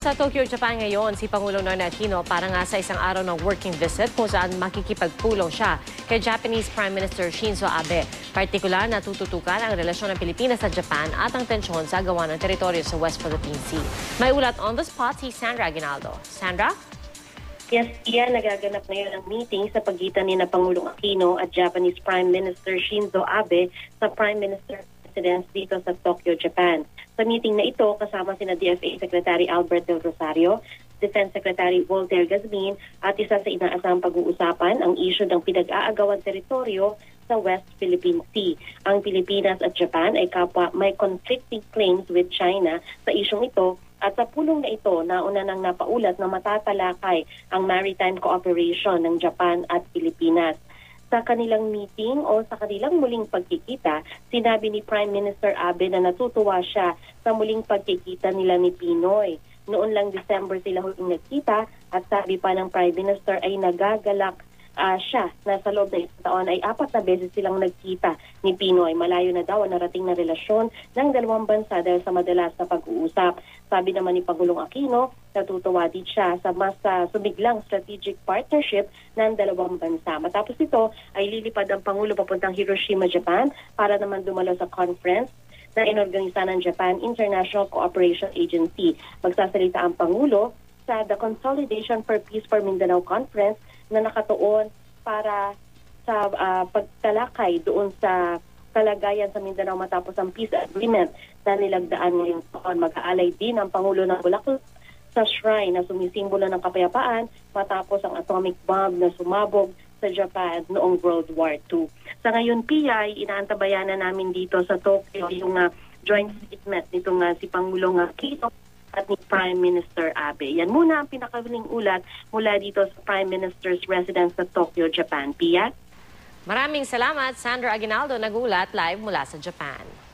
Sa Tokyo, Japan ngayon, si Pangulong Noynoy Aquino para nga sa isang araw ng working visit kung saan makikipagpulong siya kay Japanese Prime Minister Shinzo Abe. Partikular na tututukan ang relasyon ng Pilipinas sa Japan at ang tensyon sa gawa ng teritoryo sa West Philippine Sea. May ulat on the spot si Sandra Aguinaldo. Sandra? Yes, iyan, nagaganap ngayon ang meeting sa pagitan ni Pangulong Aquino at Japanese Prime Minister Shinzo Abe sa Prime Minister residence dito sa Tokyo, Japan. Sa meeting na ito, kasama sina DFA Secretary Albert Del Rosario, Defense Secretary Voltaire Gazmin at isa sa inaasahang pag-uusapan ang issue ng pinag-aagawang teritoryo sa West Philippine Sea. Ang Pilipinas at Japan ay kapwa may conflicting claims with China sa isyong ito. At sa pulong na ito, nauna nang napaulat na matatalakay ang maritime cooperation ng Japan at Pilipinas. Sa kanilang meeting o sa kanilang muling pagkikita, sinabi ni Prime Minister Abe na natutuwa siya sa muling pagkikita nila ni Pinoy. Noon lang December sila huling nagkita at sabi pa ng Prime Minister ay nagagalak siya na sa loob na isang taon ay 4 na beses silang nagkita ni Pinoy. Malayo na daw ang narating na relasyon ng dalawang bansa dahil sa madalas na pag-uusap. Sabi naman ni Pangulong Aquino, natutuwa din siya sa mas sumiglang strategic partnership ng dalawang bansa. Matapos ito ay lilipad ang Pangulo papuntang Hiroshima, Japan para naman dumalo sa conference na inorganisa ng Japan International Cooperation Agency. Magsasalita ang Pangulo sa The Consolidation for Peace for Mindanao Conference na nakatuon para sa pagtalakay doon sa kalagayan sa Mindanao matapos ang peace agreement na nilagdaan ngayong taon. Mag-aalay din ang Pangulo ng Bulacan sa shrine na sumisimbolo ng kapayapaan matapos ang atomic bomb na sumabog sa Japan noong World War II. Sa ngayon, PI, inaantabayan na namin dito sa Tokyo yung joint statement nitong si Pangulong Aquino at ni Prime Minister Abe. Yan muna ang pinakahuling ulat mula dito sa Prime Minister's residence sa Tokyo, Japan. Pia? Maraming salamat, Sandra Aguinaldo, nag-ulat live mula sa Japan.